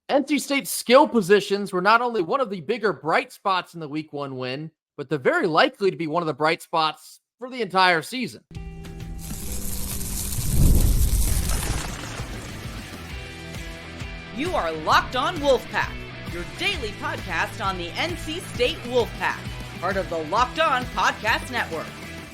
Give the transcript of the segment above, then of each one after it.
NC State's skill positions were not only one of the bigger bright spots in the Week 1 win, but they're very likely to be one of the bright spots for the entire season. You are Locked On Wolfpack, your daily podcast on the NC State Wolfpack, part of the Locked On Podcast Network,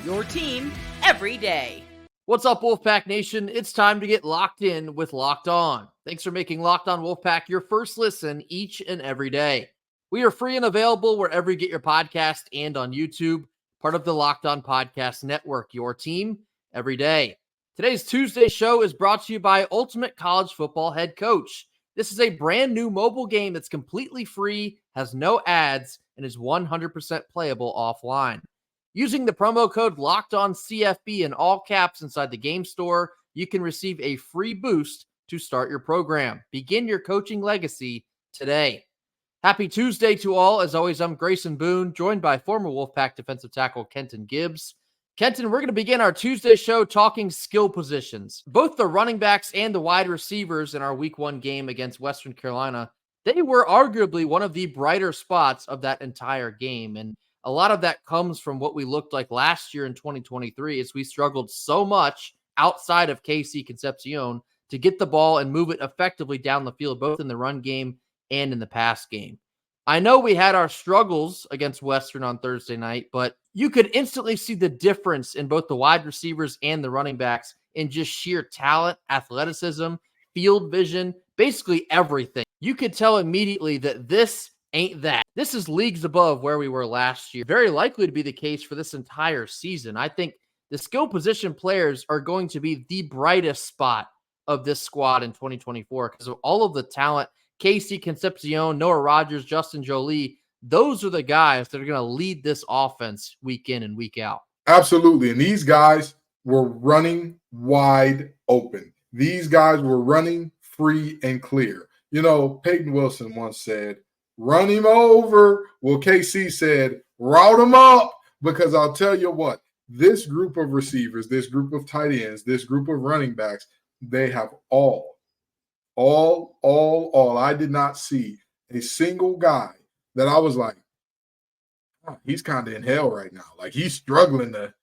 your team every day. What's up, Wolfpack Nation? It's time to get locked in with Locked On. Thanks for making Locked On Wolfpack your first listen each and every day. We are free and available wherever you get your podcast and on YouTube, part of the Locked On Podcast Network, your team every day. Today's Tuesday show is brought to you by Ultimate College Football Head Coach. This is a brand new mobile game that's completely free, has no ads, and is 100% playable offline. Using the promo code LOCKEDONCFB in all caps inside the game store, you can receive a free boost to start your program. Begin your coaching legacy today. Happy Tuesday to all. As always, I'm Grayson Boone, joined by former Wolfpack defensive tackle Kenton Gibbs. Kenton, we're going to begin our Tuesday show talking skill positions. Both the running backs and the wide receivers in our Week 1 game against Western Carolina, they were arguably one of the brighter spots of that entire game. And a lot of that comes from what we looked like last year in 2023 as we struggled so much outside of KC Concepcion to get the ball and move it effectively down the field, both in the run game and in the pass game. I know we had our struggles against Western on Thursday night, but you could instantly see the difference in both the wide receivers and the running backs in just sheer talent, athleticism, field vision, basically everything. You could tell immediately that this ain't that. This is leagues above where we were last year. Very likely to be the case for this entire season. I think the skill position players are going to be the brightest spot of this squad in 2024 because of all of the talent. KC Concepcion, Noah Rogers, Justin Jolie, those are the guys that are going to lead this offense week in and week out. Absolutely. And these guys were running wide open. These guys were running free and clear. You know, Peyton Wilson once said, run him over. Well, KC said, route him up, because I'll tell you what, this group of receivers, this group of tight ends, this group of running backs, they have all. I did not see a single guy that I was like, oh, he's kind of in hell right now. Like he's struggling to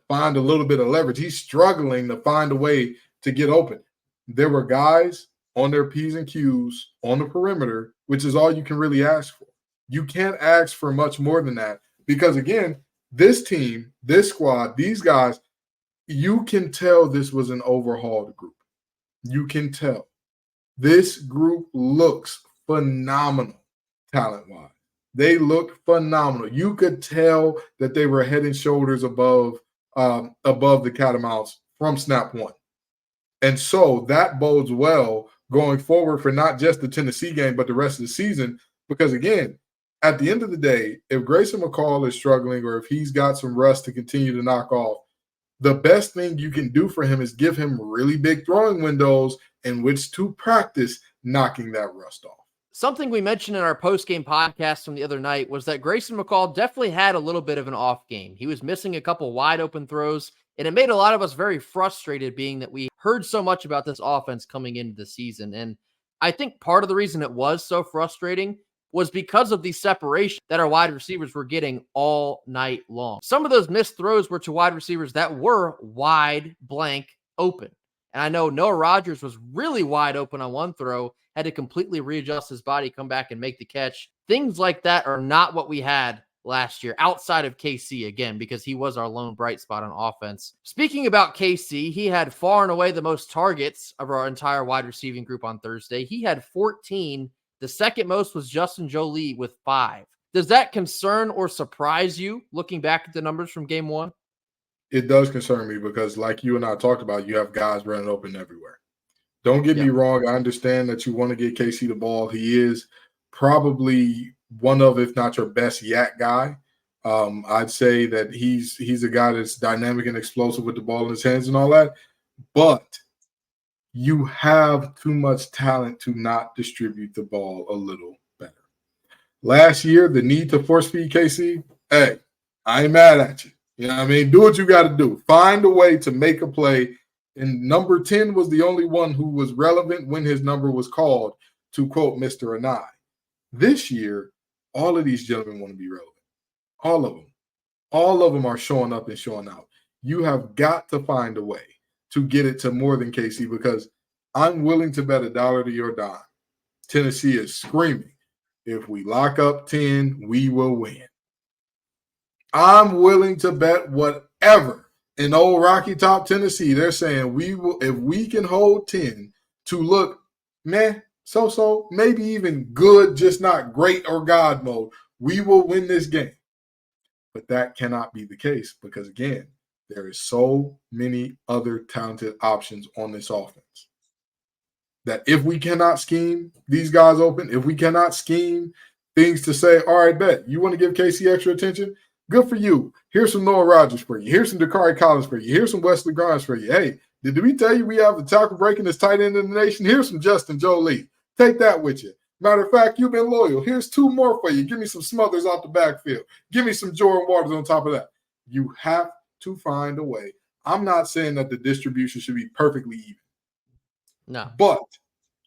find a little bit of leverage. He's struggling to find a way to get open. There were guys on their P's and Q's on the perimeter, which is all you can really ask for. You can't ask for much more than that because, again, this team, this squad, these guys, you can tell this was an overhauled group. You can tell. This group looks phenomenal talent-wise. They look phenomenal. You could tell that they were head and shoulders above the Catamounts from snap one. And so that bodes well going forward for not just the Tennessee game, but the rest of the season. Because, again, at the end of the day, if Grayson McCall is struggling or if he's got some rust to continue to knock off, the best thing you can do for him is give him really big throwing windows in which to practice knocking that rust off. Something we mentioned in our post-game podcast from the other night was that Grayson McCall definitely had a little bit of an off game. He was missing a couple wide open throws, and it made a lot of us very frustrated, being that we heard so much about this offense coming into the season. And I think part of the reason it was so frustrating was because of the separation that our wide receivers were getting all night long. Some of those missed throws were to wide receivers that were wide blank open. And I know Noah Rogers was really wide open on one throw, had to completely readjust his body, come back and make the catch. Things like that are not what we had last year outside of KC, again, because he was our lone bright spot on offense. Speaking about KC, he had far and away the most targets of our entire wide receiving group on Thursday. He had 14. The second most was Justin Jolie with 5. Does that concern or surprise you looking back at the numbers from game 1? It does concern me because, like you and I talked about, you have guys running open everywhere. Don't get me wrong. I understand that you want to get KC the ball. He is probably one of, if not your best yak guy. I'd say that he's a guy that's dynamic and explosive with the ball in his hands and all that. But you have too much talent to not distribute the ball a little better. Last year, the need to force feed KC, hey, I ain't mad at you. You know what I mean? Do what you got to do. Find a way to make a play. And number 10 was the only one who was relevant when his number was called to quote Mr. Anai. This year, all of these gentlemen want to be relevant. All of them. All of them are showing up and showing out. You have got to find a way to get it to more than KC, because I'm willing to bet $1 to your dime. Tennessee is screaming, if we lock up 10, we will win. I'm willing to bet whatever. In old Rocky Top, Tennessee, they're saying we will, if we can hold 10 to look meh, so, maybe even good, just not great or God mode, we will win this game. But that cannot be the case because, again, there is so many other talented options on this offense that if we cannot scheme these guys open, if we cannot scheme things to say, all right, bet, you want to give KC extra attention? Good for you. Here's some Noah Rodgers for you. Here's some Dakari Collins for you. Here's some Wesley Grimes for you. Hey, did we tell you we have the tackle breaking this tight end in the nation? Here's some Justin Jolie. Take that with you. Matter of fact, you've been loyal. Here's 2 more for you. Give me some Smothers off the backfield. Give me some Jordan Waters on top of that. You have to find a way. I'm not saying that the distribution should be perfectly even. No. But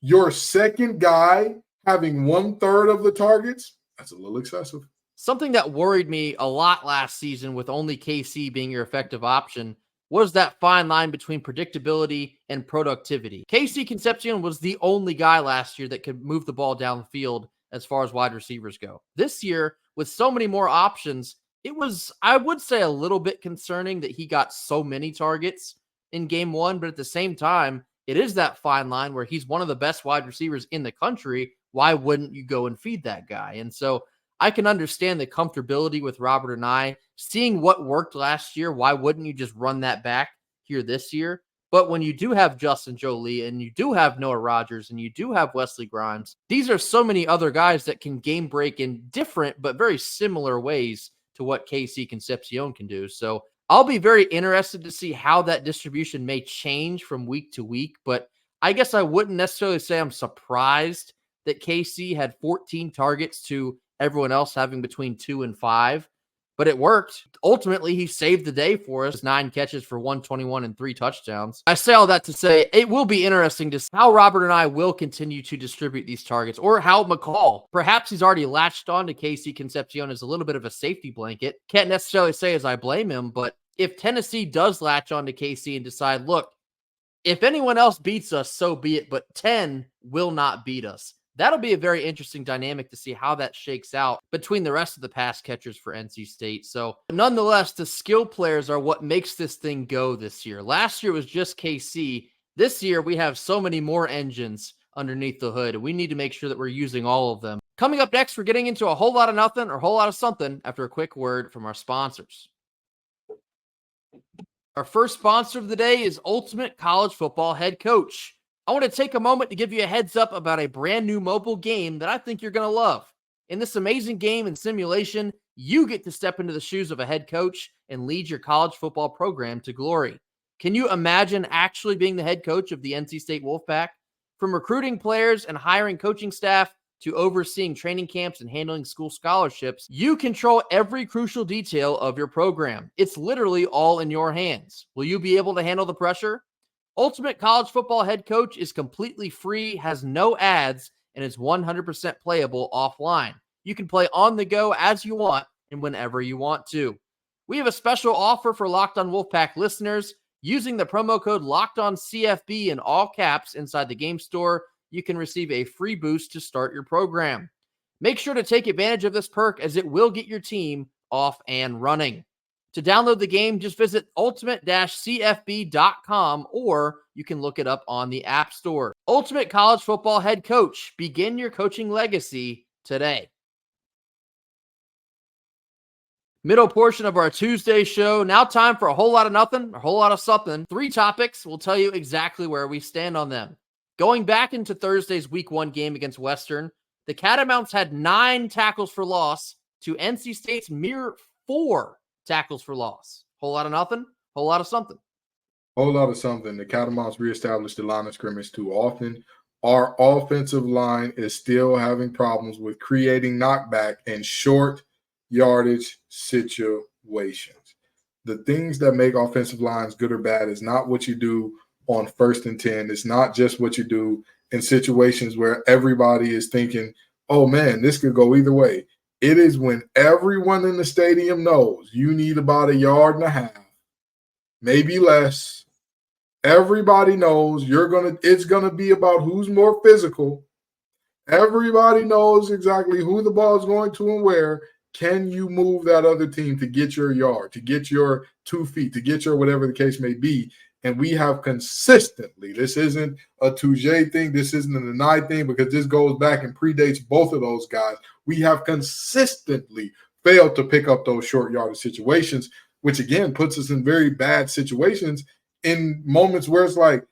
your second guy having 1/3 of the targets, that's a little excessive. Something that worried me a lot last season with only KC being your effective option was that fine line between predictability and productivity. KC Concepcion was the only guy last year that could move the ball downfield as far as wide receivers go. This year, with so many more options, it was, I would say, a little bit concerning that he got so many targets in game 1, but at the same time, it is that fine line where he's one of the best wide receivers in the country. Why wouldn't you go and feed that guy? And so I can understand the comfortability with Robert and I seeing what worked last year. Why wouldn't you just run that back here this year? But when you do have Justin Jolie and you do have Noah Rodgers and you do have Wesley Grimes, these are so many other guys that can game break in different but very similar ways to what KC Concepcion can do. So I'll be very interested to see how that distribution may change from week to week. But I guess I wouldn't necessarily say I'm surprised that KC had 14 targets to everyone else having between 2 and 5, but it worked. Ultimately, he saved the day for us. 9 catches for 121 and 3 touchdowns. I say all that to say it will be interesting to see how Robert and I will continue to distribute these targets, or how McCall, perhaps he's already latched on to KC Concepcion as a little bit of a safety blanket. Can't necessarily say as I blame him, but if Tennessee does latch on to KC and decide, look, if anyone else beats us, so be it, but 10 will not beat us. That'll be a very interesting dynamic to see how that shakes out between the rest of the pass catchers for NC State. So nonetheless, the skill players are what makes this thing go this year. Last year was just KC. This year, we have so many more engines underneath the hood. We need to make sure that we're using all of them. Coming up next, we're getting into a whole lot of nothing or a whole lot of something after a quick word from our sponsors. Our first sponsor of the day is Ultimate College Football Head Coach. I want to take a moment to give you a heads up about a brand new mobile game that I think you're going to love. In this amazing game and simulation, you get to step into the shoes of a head coach and lead your college football program to glory. Can you imagine actually being the head coach of the NC State Wolfpack? From recruiting players and hiring coaching staff to overseeing training camps and handling school scholarships, you control every crucial detail of your program. It's literally all in your hands. Will you be able to handle the pressure? Ultimate College Football Head Coach is completely free, has no ads, and is 100% playable offline. You can play on the go as you want and whenever you want to. We have a special offer for Locked On Wolfpack listeners. Using the promo code LOCKEDONCFB in all caps inside the game store, you can receive a free boost to start your program. Make sure to take advantage of this perk as it will get your team off and running. To download the game, just visit ultimate-cfb.com, or you can look it up on the App Store. Ultimate College Football Head Coach. Begin your coaching legacy today. Middle portion of our Tuesday show. Now time for a whole lot of nothing, a whole lot of something. 3 topics. We'll tell you exactly where we stand on them. Going back into Thursday's Week 1 game against Western, the Catamounts had 9 tackles for loss to NC State's mere 4 tackles for loss. Whole lot of nothing, whole lot of something. Whole lot of something. The Catamounts reestablished the line of scrimmage too often. Our offensive line is still having problems with creating knockback and short yardage situations. The things that make offensive lines good or bad is not what you do on 1st and 10. It's not just what you do in situations where everybody is thinking, oh man, this could go either way. It is when everyone in the stadium knows you need about 1.5 yards, maybe less. Everybody knows it's gonna be about who's more physical. Everybody knows exactly who the ball is going to and where. Can you move that other team to get your yard, to get your 2 feet, to get your whatever the case may be? And we have consistently, this isn't a Touche thing, this isn't an Anai thing, because this goes back and predates both of those guys. We have consistently failed to pick up those short yardage situations, which again puts us in very bad situations in moments where it's like,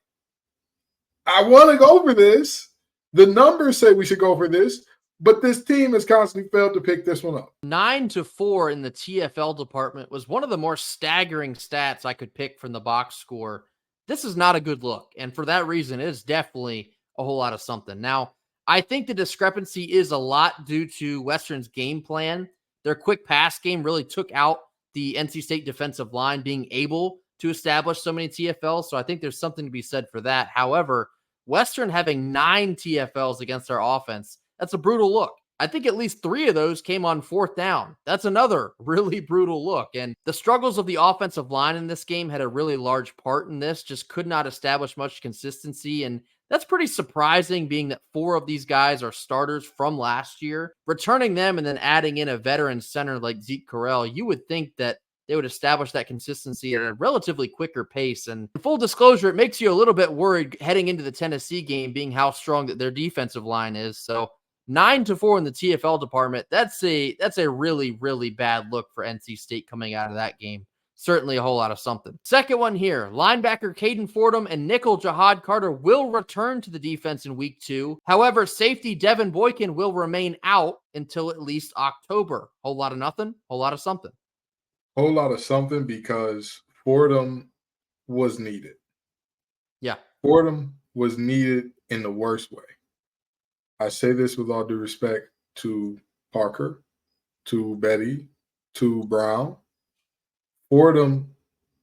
I want to go for this. The numbers say we should go for this, but this team has constantly failed to pick this one up. 9-4 in the TFL department was one of the more staggering stats I could pick from the box score. This is not a good look, and for that reason, it is definitely a whole lot of something. Now, I think the discrepancy is a lot due to Western's game plan. Their quick pass game really took out the NC State defensive line being able to establish so many TFLs, so I think there's something to be said for that. However, Western having 9 TFLs against our offense, that's a brutal look. I think at least 3 of those came on 4th down. That's another really brutal look. And the struggles of the offensive line in this game had a really large part in this, just could not establish much consistency. And that's pretty surprising, being that 4 of these guys are starters from last year. Returning them and then adding in a veteran center like Zeke Correll, you would think that they would establish that consistency at a relatively quicker pace. And in full disclosure, it makes you a little bit worried heading into the Tennessee game, being how strong that their defensive line is. So 9-4 in the TFL department, that's a really, really bad look for NC State coming out of that game. Certainly a whole lot of something. Second one here, linebacker Caden Fordham and nickel Jahad Carter will return to the defense in week 2. However, safety Devin Boykin will remain out until at least October. Whole lot of nothing, whole lot of something. Whole lot of something, because Fordham was needed. Yeah. Fordham was needed in the worst way. I say this with all due respect to Parker, to Betty, to Brown. Fordham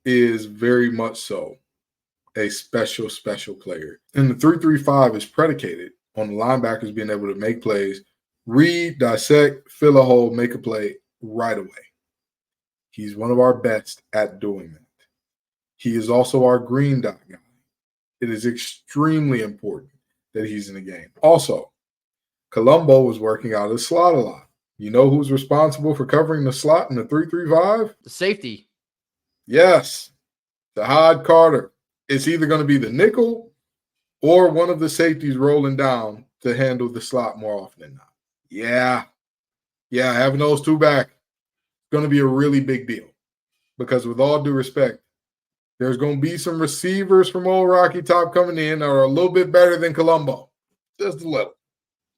is very much so a special, special player. And the 3-3-5 is predicated on the linebackers being able to make plays, read, dissect, fill a hole, make a play right away. He's one of our best at doing that. He is also our green dot guy. It is extremely important that he's in the game. Also, Colombo was working out of the slot a lot. You know who's responsible for covering the slot in the 3-3-5? The safety. Yes, Jahad Carter. It's either going to be the nickel or one of the safeties rolling down to handle the slot more often than not. Yeah, having those 2 back going to be a really big deal, because with all due respect, there's going to be some receivers from Old Rocky Top coming in that are a little bit better than Colombo, just a little.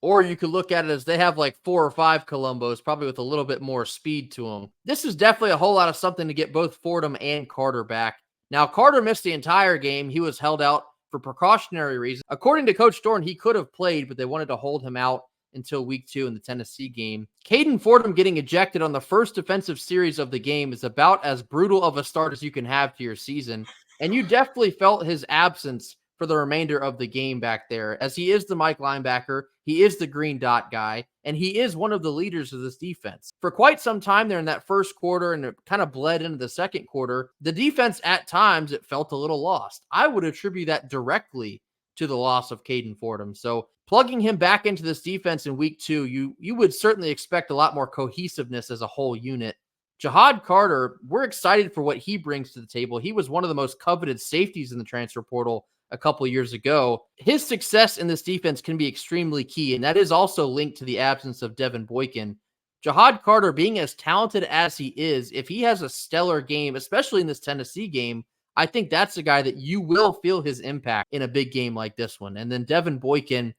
Or you could look at it as they have like 4 or 5 Colombos, probably with a little bit more speed to them. This is definitely a whole lot of something to get both Fordham and Carter back. Now, Carter missed the entire game. He was held out for precautionary reasons. According to Coach Dorn, he could have played, but they wanted to hold him out until week 2 in the Tennessee game. Caden Fordham getting ejected on the first defensive series of the game is about as brutal of a start as you can have to your season. And you definitely felt his absence for the remainder of the game back there, as he is the Mike linebacker, he is the green dot guy, and he is one of the leaders of this defense. For quite some time there in that first quarter, and it kind of bled into the second quarter, the defense at times, it felt a little lost. I would attribute that directly to the loss of Caden Fordham. So plugging him back into this defense in week 2, you would certainly expect a lot more cohesiveness as a whole unit. Jahad Carter, we're excited for what he brings to the table. He was one of the most coveted safeties in the transfer portal a couple years ago. His success in this defense can be extremely key, and that is also linked to the absence of Devin Boykin. Jahad Carter, being as talented as he is, if he has a stellar game, especially in this Tennessee game, I think that's a guy that you will feel his impact in a big game like this one. And then Devin Boykin,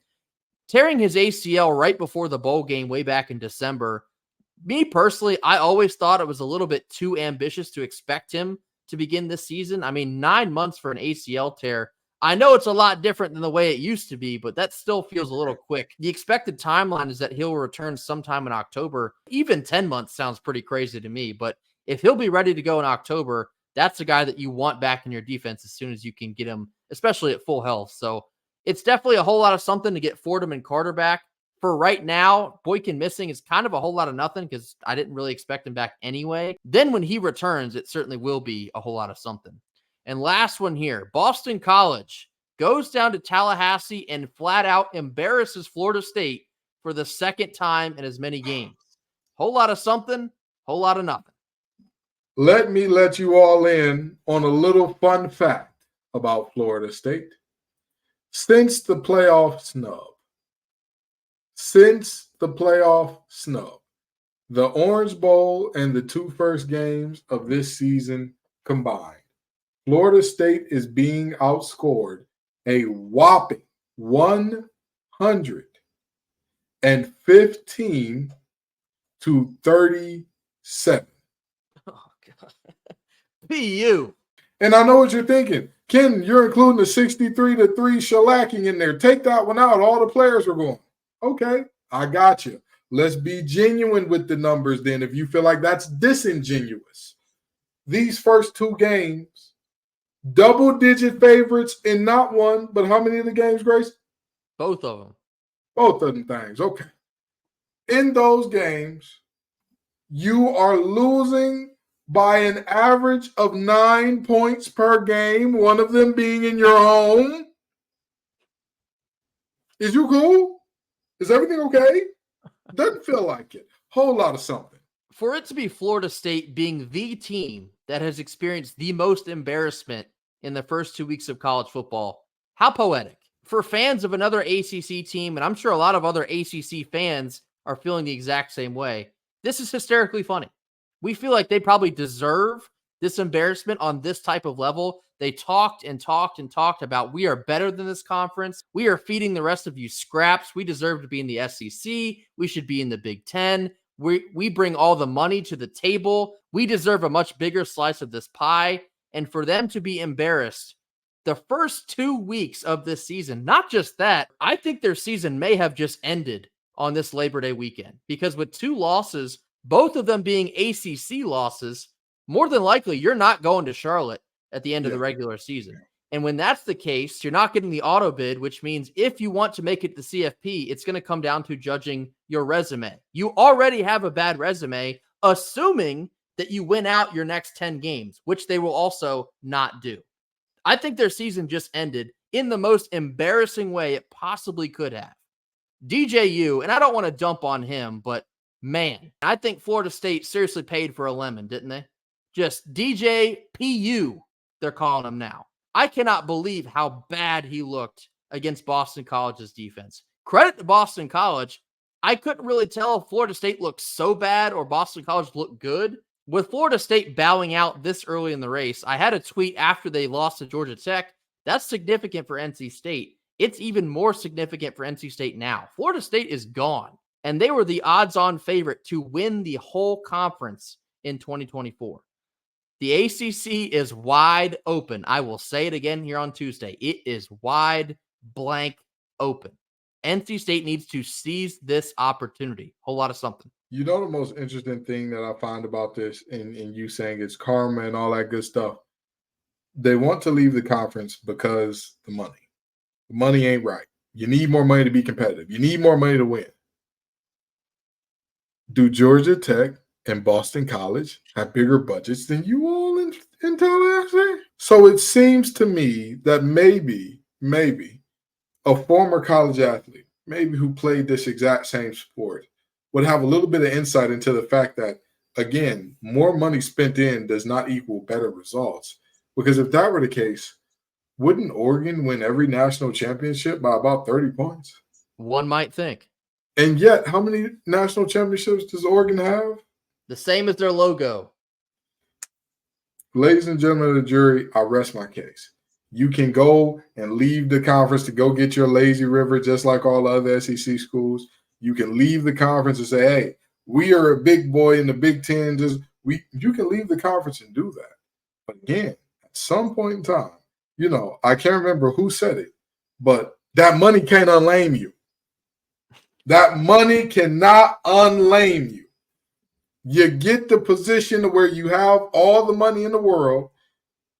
tearing his ACL right before the bowl game way back in December. Me personally, I always thought it was a little bit too ambitious to expect him to begin this season. I mean, 9 months for an ACL tear. I know it's a lot different than the way it used to be, but that still feels a little quick. The expected timeline is that he'll return sometime in October. Even 10 months sounds pretty crazy to me, but if he'll be ready to go in October, that's a guy that you want back in your defense as soon as you can get him, especially at full health. So It's definitely a whole lot of something to get Fordham and Carter back. For right now, Boykin missing is kind of a whole lot of nothing because I didn't really expect him back anyway. Then when he returns, it certainly will be a whole lot of something. And last one here, Boston College goes down to Tallahassee and flat out embarrasses Florida State for the second time in as many games. Whole lot of something, whole lot of nothing. Let me let you all in on a little fun fact about Florida State. Since the playoff snub, the Orange Bowl and the 2 first games of this season combined, Florida State is being outscored a whopping 115 to 37. Oh, God. PU. And I know what you're thinking. Ken, you're including the 63-3 shellacking in there. Take that one out. All the players were going. Okay, I got you. Let's be genuine with the numbers then if you feel like that's disingenuous. These first 2 games, double-digit favorites in not one, but how many of the games, Grace? Both of them. Both of them things. Okay. In those games, you are losing by an average of 9 points per game, one of them being in your home. Is you cool? Is everything okay? Doesn't feel like it. Whole lot of something. For it to be Florida State being the team that has experienced the most embarrassment in the first 2 weeks of college football, how poetic. For fans of another ACC team, and I'm sure a lot of other ACC fans are feeling the exact same way, this is hysterically funny. We feel like they probably deserve this embarrassment on this type of level. They talked and talked and talked about we are better than this conference. We are feeding the rest of you scraps. We deserve to be in the SEC. We should be in the Big Ten. We bring all the money to the table. We deserve a much bigger slice of this pie. And for them to be embarrassed the first 2 weeks of this season, not just that, I think their season may have just ended on this Labor Day weekend because with 2 losses, both of them being ACC losses, more than likely you're not going to Charlotte at the end of the regular season. And when that's the case, you're not getting the auto bid, which means if you want to make it to CFP, it's going to come down to judging your resume. You already have a bad resume, assuming that you win out your next 10 games, which they will also not do. I think their season just ended in the most embarrassing way it possibly could have. DJU, and I don't want to dump on him, but man, I think Florida State seriously paid for a lemon, didn't they? Just DJ PU, they're calling him now. I cannot believe how bad he looked against Boston College's defense. Credit to Boston College. I couldn't really tell if Florida State looked so bad or Boston College looked good. With Florida State bowing out this early in the race, I had a tweet after they lost to Georgia Tech. That's significant for NC State. It's even more significant for NC State now. Florida State is gone, and they were the odds-on favorite to win the whole conference in 2024. The ACC is wide open. I will say it again here on Tuesday. It is wide blank open. NC State needs to seize this opportunity. Whole lot of something. You know the most interesting thing that I find about this in you saying it's karma and all that good stuff? They want to leave the conference because the money. The money ain't right. You need more money to be competitive. You need more money to win. Do Georgia Tech and Boston College have bigger budgets than you all in Tallahassee? So it seems to me that maybe a former college athlete, maybe who played this exact same sport, would have a little bit of insight into the fact that, again, more money spent in does not equal better results. Because if that were the case, wouldn't Oregon win every national championship by about 30 points? One might think. And yet, how many national championships does Oregon have? The same as their logo. Ladies and gentlemen of the jury, I rest my case. You can go and leave the conference to go get your lazy river just like all the other SEC schools. You can leave the conference and say, hey, we are a big boy in the Big Ten. You can leave the conference and do that. But again, at some point in time, I can't remember who said it, but that money can't unlame you. That money cannot unlame you. You get the position where you have all the money in the world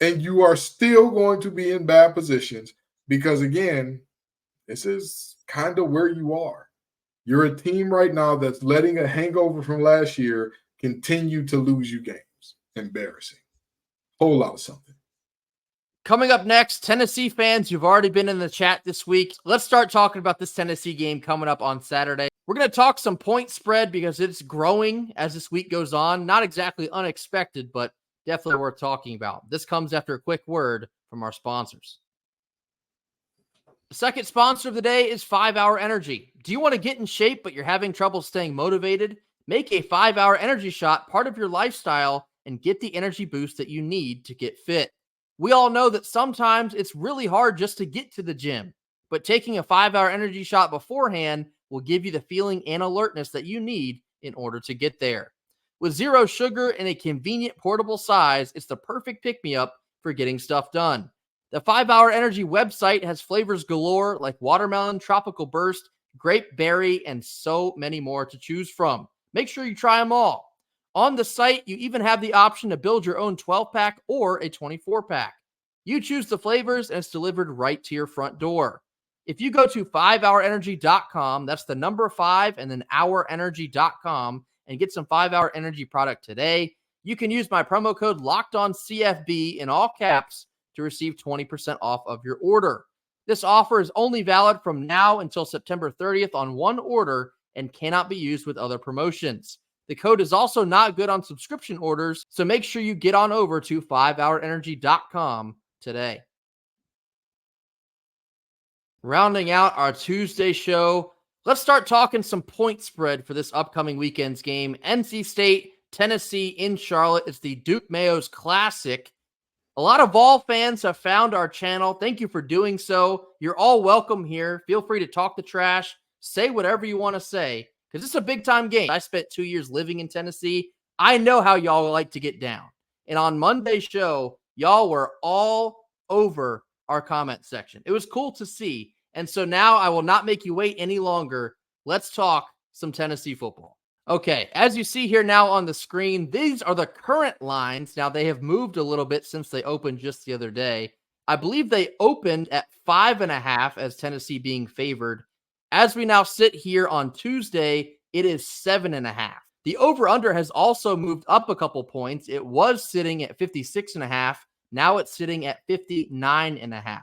and you are still going to be in bad positions because, again, this is kind of where you are. You're a team right now that's letting a hangover from last year continue to lose you games. Embarrassing. Whole lot of something. Coming up next, Tennessee fans, you've already been in the chat this week. Let's start talking about this Tennessee game coming up on Saturday. We're going to talk some point spread because it's growing as this week goes on. Not exactly unexpected, but definitely worth talking about. This comes after a quick word from our sponsors. The second sponsor of the day is 5 Hour Energy. Do you want to get in shape, but you're having trouble staying motivated? Make a 5 Hour Energy shot part of your lifestyle and get the energy boost that you need to get fit. We all know that sometimes it's really hard just to get to the gym, but taking a 5 Hour Energy shot beforehand will give you the feeling and alertness that you need in order to get there. With zero sugar and a convenient portable size, it's the perfect pick-me-up for getting stuff done. The 5 Hour Energy website has flavors galore like watermelon, tropical burst, grape berry, and so many more to choose from. Make sure you try them all. On the site, you even have the option to build your own 12-pack or a 24-pack. You choose the flavors and it's delivered right to your front door. If you go to 5hourenergy.com, that's the number 5 and then hourenergy.com, and get some 5 Hour Energy product today, you can use my promo code LOCKEDONCFB in all caps to receive 20% off of your order. This offer is only valid from now until September 30th on one order and cannot be used with other promotions. The code is also not good on subscription orders, so make sure you get on over to 5hourenergy.com today. Rounding out our Tuesday show, let's start talking some point spread for this upcoming weekend's game. NC State, Tennessee in Charlotte. It's the Duke Mayo's Classic. A lot of Vol fans have found our channel. Thank you for doing so. You're all welcome here. Feel free to talk the trash. Say whatever you want to say, because it's a big-time game. I spent 2 years living in Tennessee. I know how y'all like to get down. And on Monday's show, y'all were all over our comment section. It was cool to see. And so now I will not make you wait any longer. Let's talk some Tennessee football. Okay, as you see here now on the screen, these are the current lines. Now, they have moved a little bit since they opened just the other day. I believe they opened at 5.5 as Tennessee being favored. As we now sit here on Tuesday, it is 7.5. The over-under has also moved up a couple points. It was sitting at 56.5. Now it's sitting at 59.5.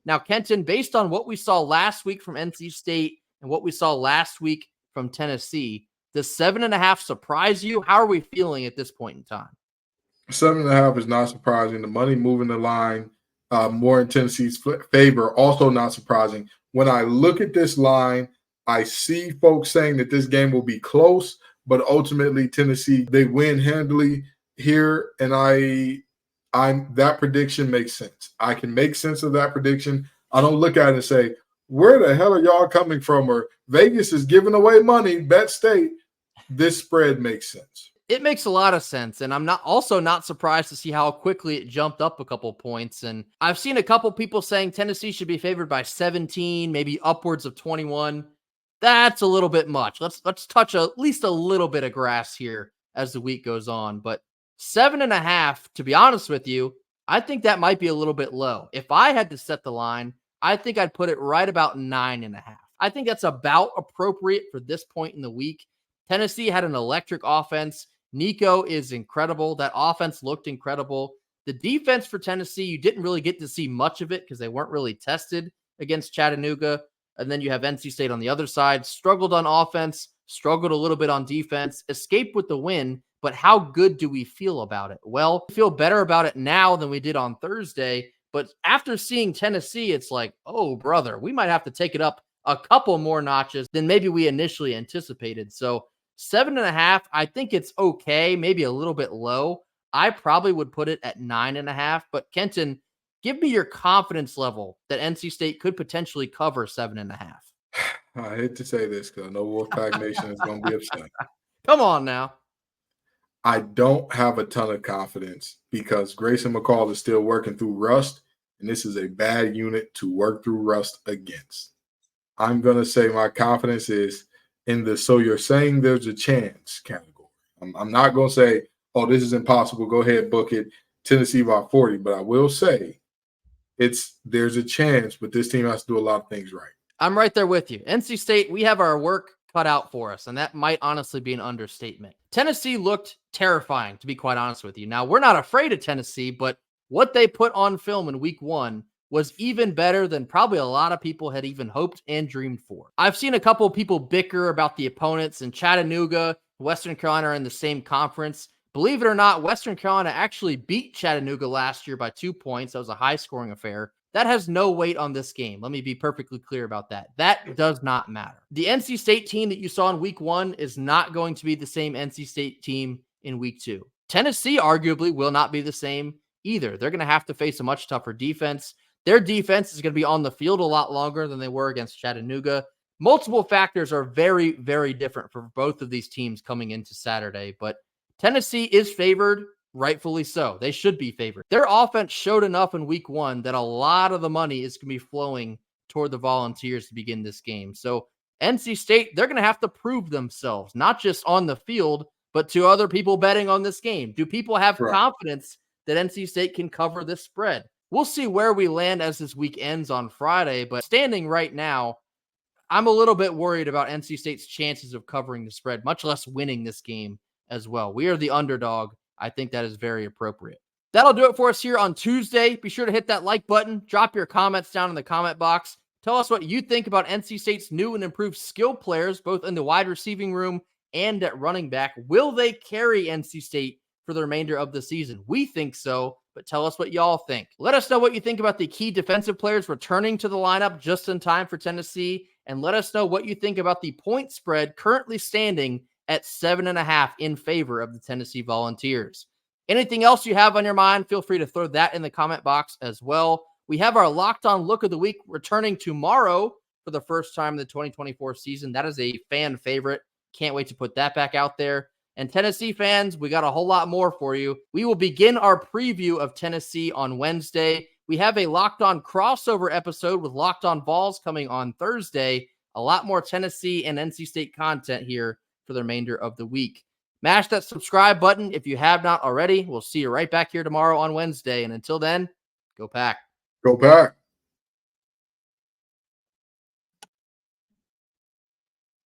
Now, Kenton, based on what we saw last week from NC State and what we saw last week from Tennessee, does 7.5 surprise you? How are we feeling at this point in time? 7.5 is not surprising. The money moving the line more in Tennessee's favor, also not surprising. When I look at this line, I see folks saying that this game will be close, but ultimately Tennessee, they win handily here, and that prediction makes sense. I can make sense of that prediction. I don't look at it and say, where the hell are y'all coming from? Or Vegas is giving away money, bet state. This spread makes sense. It makes a lot of sense, and I'm not surprised to see how quickly it jumped up a couple points. And I've seen a couple people saying Tennessee should be favored by 17, maybe upwards of 21. That's a little bit much. Let's touch at least a little bit of grass here as the week goes on. But 7.5, to be honest with you, I think that might be a little bit low. If I had to set the line, I think I'd put it right about 9.5. I think that's about appropriate for this point in the week. Tennessee had an electric offense. Nico is incredible. That offense looked incredible. The defense for Tennessee, you didn't really get to see much of it because they weren't really tested against Chattanooga. And then you have NC State on the other side, struggled on offense, struggled a little bit on defense, escaped with the win. But how good do we feel about it? Well, we feel better about it now than we did on Thursday. But after seeing Tennessee, it's like, oh, brother, we might have to take it up a couple more notches than maybe we initially anticipated. So 7.5, I think it's okay, maybe a little bit low. I probably would put it at 9.5. But Kenton, give me your confidence level that NC State could potentially cover 7.5. I hate to say this because I know Wolfpack Nation is going to be upset. Come on now. I don't have a ton of confidence because Grayson McCall is still working through rust, and this is a bad unit to work through rust against. I'm going to say my confidence is in the "so you're saying there's a chance" category. I'm not going to say, oh, this is impossible, go ahead, book it, Tennessee by 40, but I will say there's a chance, but this team has to do a lot of things right. I'm right there with you. NC State, we have our work cut out for us, and that might honestly be an understatement. Tennessee looked terrifying, to be quite honest with you. Now, we're not afraid of Tennessee, but what they put on film in week 1 was even better than probably a lot of people had even hoped and dreamed for. I've seen a couple of people bicker about the opponents, and Chattanooga, Western Carolina are in the same conference. Believe it or not, Western Carolina actually beat Chattanooga last year by 2 points. That was a high-scoring affair. That has no weight on this game. Let me be perfectly clear about that. That does not matter. The NC State team that you saw in week 1 is not going to be the same NC State team in week 2. Tennessee arguably will not be the same either. They're going to have to face a much tougher defense. Their defense is going to be on the field a lot longer than they were against Chattanooga. Multiple factors are very, very different for both of these teams coming into Saturday, but Tennessee is favored. Rightfully so. They should be favored. Their offense showed enough in week 1 that a lot of the money is going to be flowing toward the Volunteers to begin this game. So NC State, they're going to have to prove themselves, not just on the field, but to other people betting on this game. Do people have confidence that NC State can cover this spread? We'll see where we land as this week ends on Friday, but standing right now, I'm a little bit worried about NC State's chances of covering the spread, much less winning this game as well. We are the underdog. I think that is very appropriate. That'll do it for us here on Tuesday. Be sure to hit that like button. Drop your comments down in the comment box. Tell us what you think about NC State's new and improved skill players, both in the wide receiving room and at running back. Will they carry NC State for the remainder of the season? We think so, but tell us what y'all think. Let us know what you think about the key defensive players returning to the lineup just in time for Tennessee, and let us know what you think about the point spread currently standing at 7.5 in favor of the Tennessee Volunteers. Anything else you have on your mind, feel free to throw that in the comment box as well. We have our Locked On Look of the Week returning tomorrow for the first time in the 2024 season. That is a fan favorite. Can't wait to put that back out there. And Tennessee fans, we got a whole lot more for you. We will begin our preview of Tennessee on Wednesday. We have a Locked On crossover episode with Locked On Vols coming on Thursday. A lot more Tennessee and NC State content here for the remainder of the week. Mash that subscribe button if you have not already. We'll see you right back here tomorrow on Wednesday. And until then, go Pack. Go Pack.